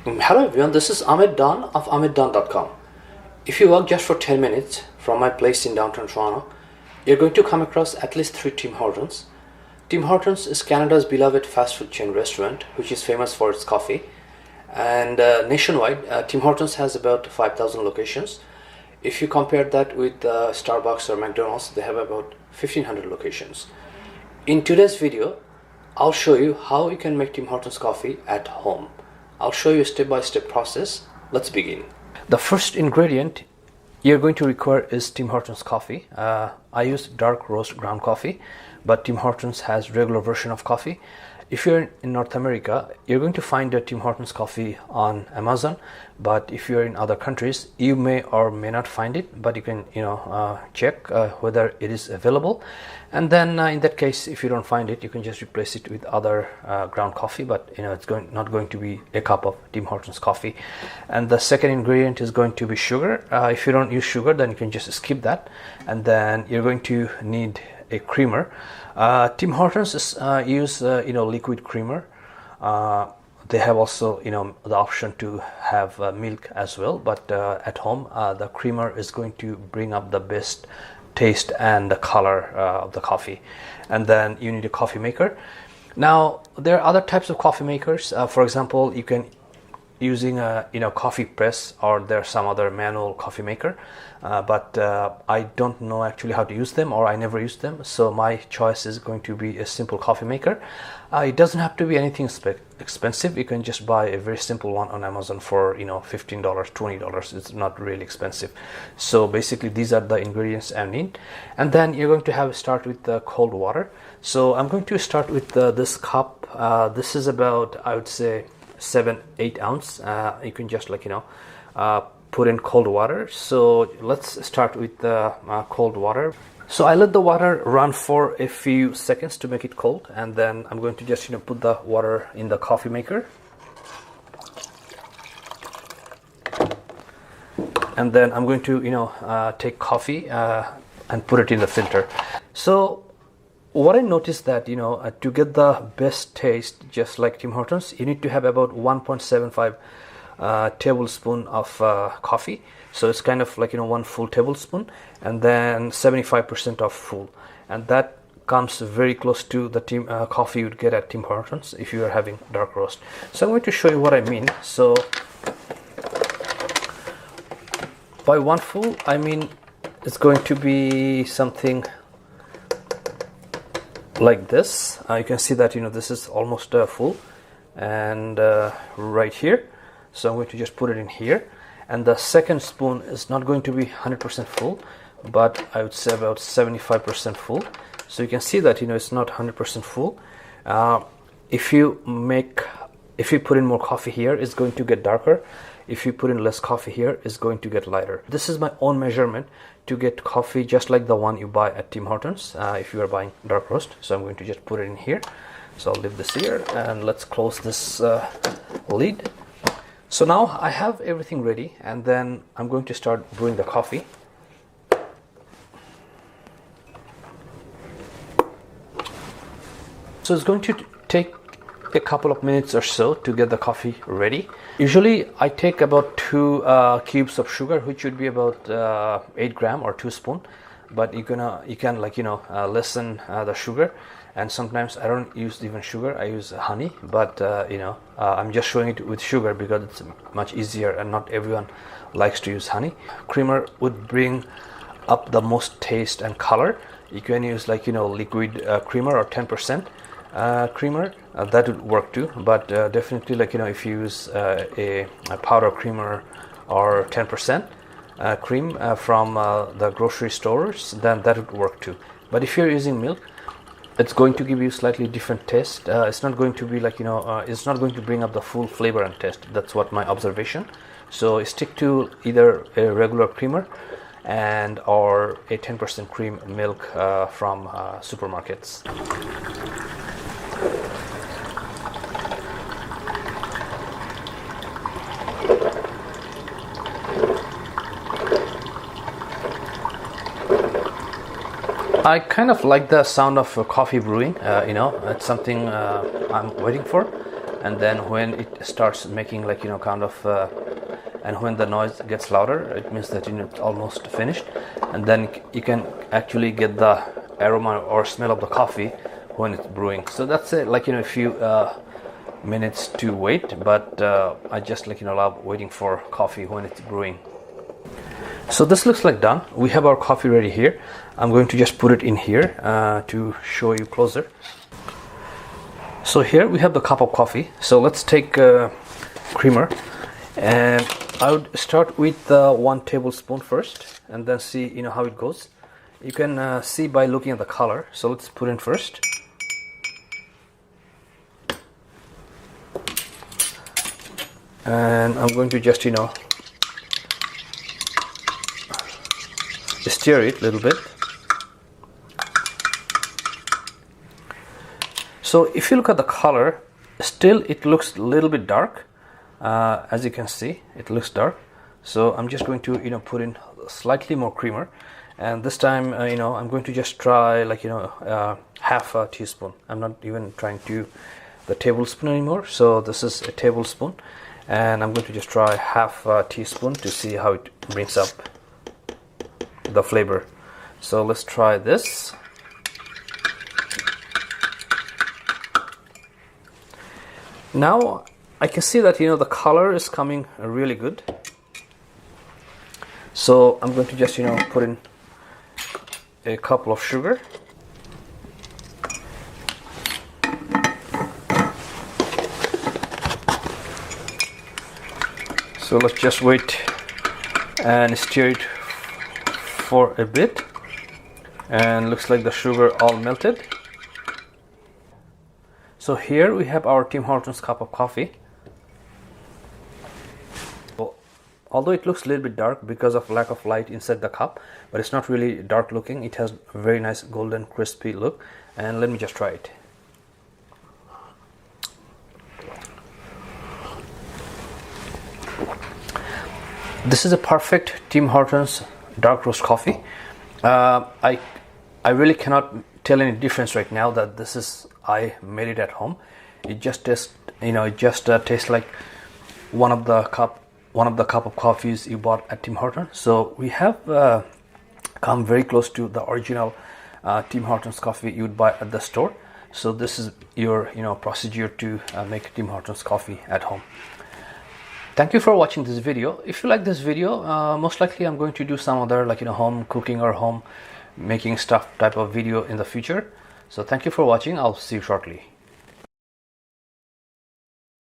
Hello everyone, this is Ahmed Dan of AhmedDan.com. If you walk just for 10 minutes from my place in downtown Toronto, you're going to come across at least 3 Tim Hortons. Tim Hortons is Canada's beloved fast food chain restaurant, which is famous for its coffee. And nationwide, Tim Hortons has about 5,000 locations. If you compare that with Starbucks or McDonald's, they have about 1,500 locations. In today's video, I'll show you how you can make Tim Hortons coffee at home. I'll show you a step-by-step process. Let's begin. The first ingredient you're going to require is Tim Hortons coffee. I use dark roast ground coffee, but Tim Hortons has regular version of coffee. If you're in North America, you're going to find a Tim Hortons coffee on Amazon, but if you're in other countries, you may or may not find it, but you can check whether it is available. And then in that case, if you don't find it, you can just replace it with other ground coffee, but it's not going to be a cup of Tim Hortons coffee. And the second ingredient is going to be sugar. If you don't use sugar, then you can just skip that. And then you're going to need a creamer. Tim Hortons use liquid creamer. They have also the option to have milk as well, but at home the creamer is going to bring up the best taste and the color of the coffee. And then you need a coffee maker. Now there are other types of coffee makers. For example, you can using a coffee press, or there's some other manual coffee maker, but I don't know actually how to use them, or I never use them, so my choice is going to be a simple coffee maker. It doesn't have to be anything expensive. You can just buy a very simple one on Amazon for $15, $20. It's not really expensive. So basically these are the ingredients I need. And then you're going to have start with the cold water. So I'm going to start with this cup. This is about, I would say, 7-8 ounce. You can just put in cold water. So let's start with the cold water. So I let the water run for a few seconds to make it cold, and then I'm going to just put the water in the coffee maker, and then I'm going to take coffee and put it in the filter. So what I noticed that to get the best taste, just like Tim Hortons, you need to have about 1.75 tablespoon of coffee. So it's kind of like 1 full tablespoon, and then 75% of full, and that comes very close to the coffee you'd get at Tim Hortons if you are having dark roast. So I'm going to show you what I mean. So by 1 full, I mean it's going to be something like this. You can see that this is almost full, and right here. So I'm going to just put it in here, and the second spoon is not going to be 100% full, but I would say about 75% full. So you can see that it's not 100% full. If you put in more coffee here, it's going to get darker. If you put in less coffee here, it's going to get lighter. This is my own measurement to get coffee just like the one you buy at Tim Hortons if you are buying dark roast. So I'm going to just put it in here. So I'll leave this here, and let's close this lid. So now I have everything ready, and then I'm going to start brewing the coffee. So it's going to take a couple of minutes or so to get the coffee ready. Usually I take about 2 cubes of sugar, which would be about 8 gram or 2 spoon, but you can lessen the sugar. And sometimes I don't use even sugar, I use honey, but I'm just showing it with sugar because it's much easier, and not everyone likes to use honey. Creamer would bring up the most taste and color. You can use liquid creamer or 10% creamer, that would work too, but definitely if you use a powder creamer or 10% cream from the grocery stores, then that would work too. But if you're using milk, it's going to give you slightly different taste. It's not going to be it's not going to bring up the full flavor and taste. That's what my observation. So stick to either a regular creamer or a 10% cream milk from supermarkets. I kind of like the sound of coffee brewing. It's something I'm waiting for. and then when it starts making like kind of and when the noise gets louder, it means that it's almost finished, and then you can actually get the aroma or smell of the coffee when it's brewing. So that's like a few minutes to wait, but I just love waiting for coffee when it's brewing. So this looks like done. We have our coffee ready here. I'm going to just put it in here to show you closer. So here we have the cup of coffee. So let's take creamer, and I would start with 1 tablespoon first, and then see how it goes. You can see by looking at the color. So let's put in first. And I'm going to just stir it a little bit. So if you look at the color, still it looks a little bit dark. As you can see, it looks dark. So I'm just going to put in slightly more creamer, and this time I'm going to just try half a teaspoon. I'm not even trying to the tablespoon anymore. So this is a tablespoon, and I'm going to just try half a teaspoon to see how it brings up the flavor. So let's try this. Now I can see that the color is coming really good. So I'm going to just put in a couple of sugar. So let's just wait and stir it for a bit, and looks like the sugar all melted. So here we have our Tim Hortons cup of coffee. Although it looks a little bit dark because of lack of light inside the cup, but it's not really dark looking. It has a very nice golden crispy look. And let me just try it. This is a perfect Tim Hortons dark roast coffee. I really cannot tell any difference right now that this is I made it at home. It just tastes tastes like one of the cup of coffees you bought at Tim Hortons. So we have come very close to the original Tim Hortons coffee you'd buy at the store. So this is your procedure to make Tim Hortons coffee at home. Thank you for watching this video. If you like this video, most likely I'm going to do some other home cooking or home making stuff type of video in the future. So thank you for watching. I'll see you shortly.